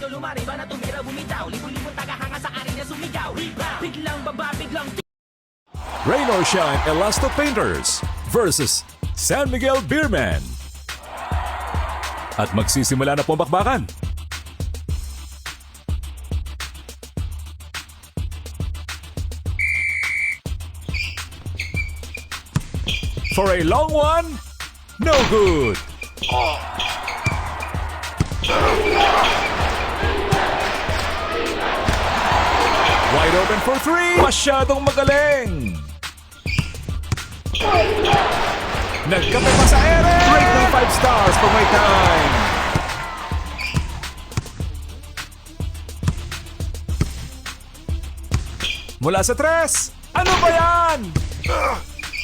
Ito lumariba na tumira bumitaw. Libo-libong tagahanga sa arena sumigaw. Rebound, biglang baba, biglang Rain or Shine Elasto Painters versus San Miguel Beermen. At magsisimula na po ang bakbakan. For a long one, no good. Wide open for three. Masyadong magaling. Nagkape pa sa ere. Rate ng 5 stars for my time. Mula sa 3. Ano ba yan?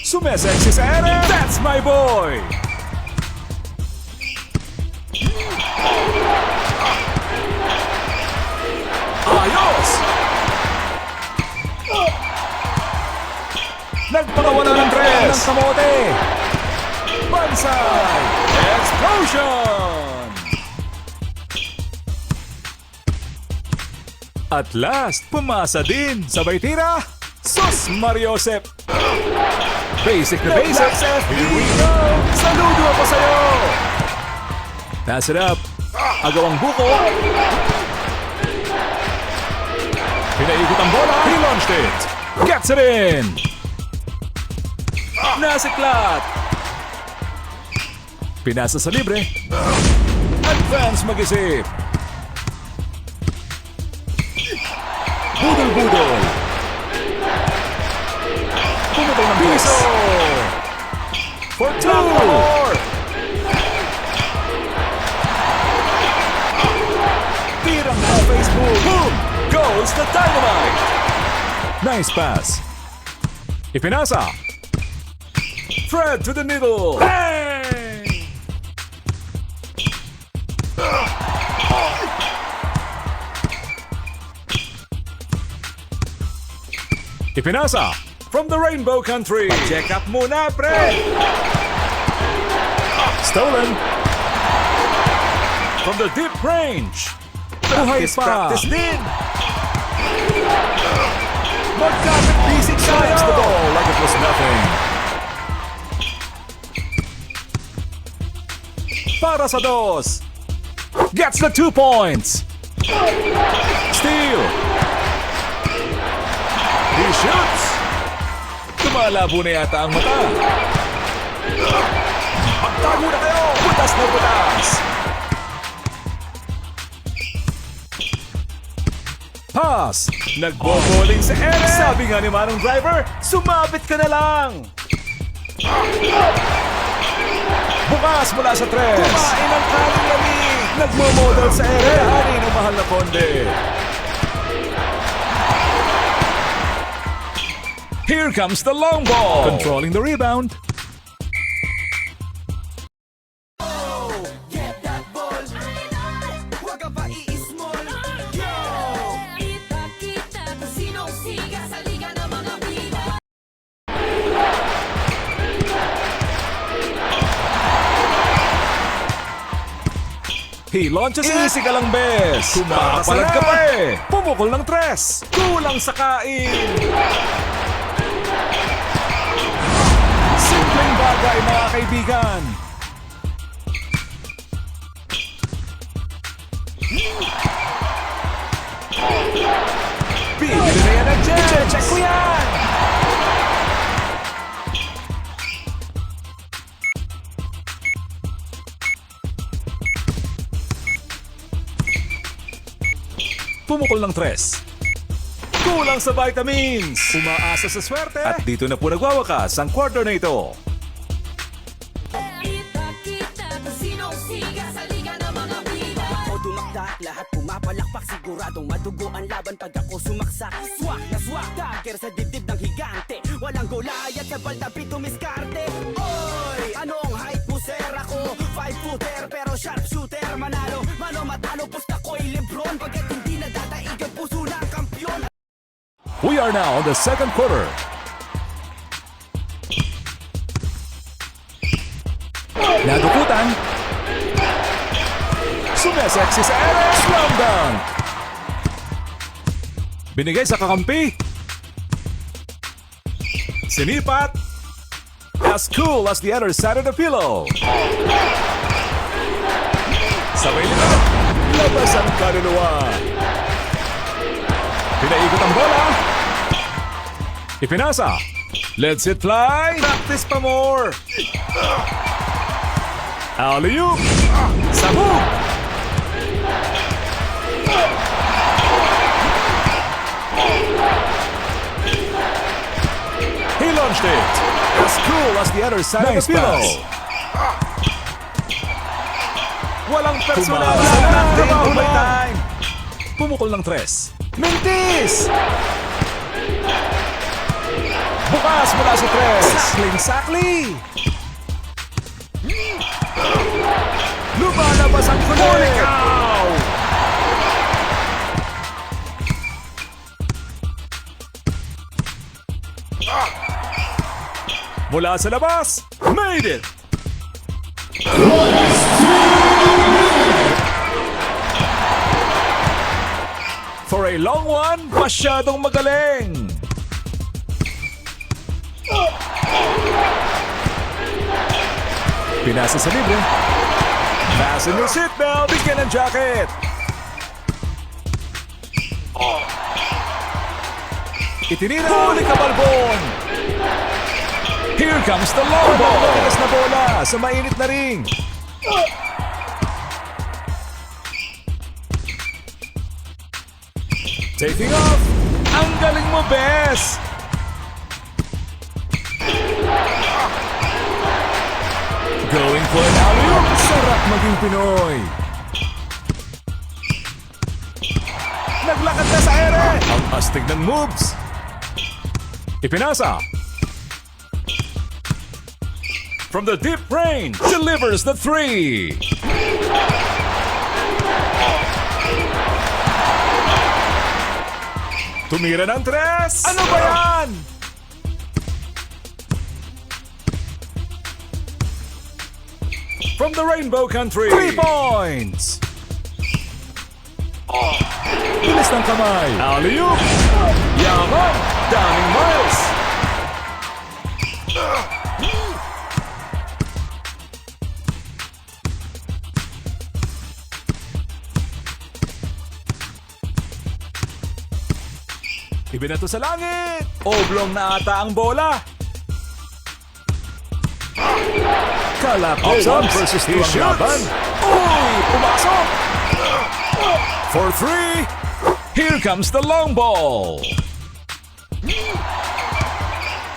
Sumesexy sa ere. That's my boy. Ayos. Nagpakawala ng 3 ng kamote. Bansay. Explosion. At last, pumasa din. Sabay tira. Sus Mariosep. Basic na basic. Here we go. Saludo ako sa'yo. Pass it up. Agawang buko. Pinaikot ang bola. He launched it. Gets it in. Nasiklat. Pinasa sa libre. Advance mag-isip. Budol-budol. Pumutol ng piso. For 2. Tirang na Facebook. Boom! Goes the dynamite. Nice pass. Ipinasa. Fred to the middle. Bang! Ipinasa from the Rainbow Country. Check up muna, pre. Stolen from the deep range. Practice din. Magkapit bisig sides the ball like it was nothing. Para sa 2. Gets the 2 points. Steal. He shoots. Tumalabo na yata ang mata. Magtago na kayo. Butas na butas. Pass. Nagboboling sa ere. Sabi nga ni Manong Driver, sumabit ka na lang. Bukas mula sa 3. Kumain ang kaling lamig. Nagmomodel sa ere. Hari ng mahal na konde. Here comes the long ball. Controlling the rebound. get that ball. Huwag ka pa i-small. Yo! Kita-kita kung sinong siga sa liga ng mga bida. He launches it. Easy ka lang, bes. Kumakapalag ka pa eh. Pumukol ng 3. Kulang sa kain. Simpleng bagay, mga kaibigan. Bibili na yan ang Jet. Check ko yan. Pumukol ng 3. Kulang sa vitamins. Umaasa sa swerte. At dito na po nagwawakas ang quarter na ito. Kita-kita kung sinong siga sa liga ng mga bida. Ako dumakda, lahat pumapalakpak. Siguradong madugo ang laban pag ako sumaksak. Swak na swak, dagger sa dibdib ng higante. Walang Goliath sa baldapi tumiskarte. Oy, anong height mo, sir? Ako 5-footer pero sharpshooter. Manalo, mano matalo, pusta ko'y Lebron. Pagkat hindi nadadaig ang puso ng kampyon. We are now on the second quarter. Nadukutan. Sumeseksi sa ere. Slam dunk. Binigay sa kakampi. Sinipat. As cool as the other side of the pillow. Sabay nila. Labas ang kaluluwa. Pinaikot ang bola. Ipinasa. Let's it fly. Practice pa more. Alley-oop. Sabog. He launched it. As cool as the other side of the pillow. Walang personal. Time. Pumukol ng tres. Mintis! Bukas mula sa tres. Sakling-sakli. Lumalabas ang kulit. Mula sa labas. Made it! For a long one, masyadong magaling. Pinasa sa libre. Fasten your seatbelt. Bigyan ng jacket. Itinira. Huli ka, Balbon. Here comes the long ball. Matigas na bola sa mainit na ring. Taking off. Ang galing mo, Bes. Going for an alley-oop. Sarap maging Pinoy. Naglakad na sa ere. Ang astig ng moves. Ipinasa. From the deep range, delivers the three. Tumira ng tres. Ano ba yan? From the rainbow country, 3 points. Bilis ng kamay. Alley-oop. Yaman. Daming miles. Ibinato sa langit. Oblong na ata ang bola. Kalapos versus 2 ang laban. Uy! Pumasok! For 3. Here comes the long ball.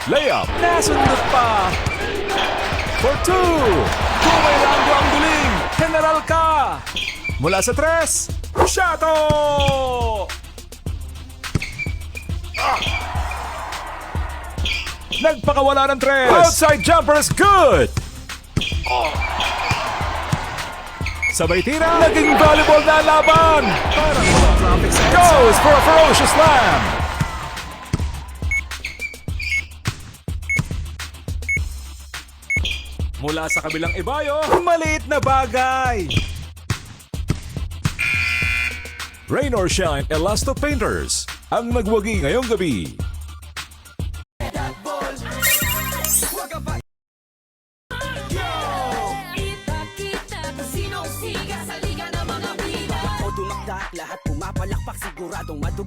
Layup. Nasundot pa. For 2. Kung may ranggo ang duling, general ka. Mula sa 3. Shato! Nagpakawala ng 3. Outside jumper is good. Sabay tira. Naging volleyball na laban. Goes for a ferocious slam. Mula sa kabilang ibayo, maliit na bagay. Rain or shine, Elasto Painters ang nagwagi ngayong gabi. Lahat pumapalakpak, siguradong madugo.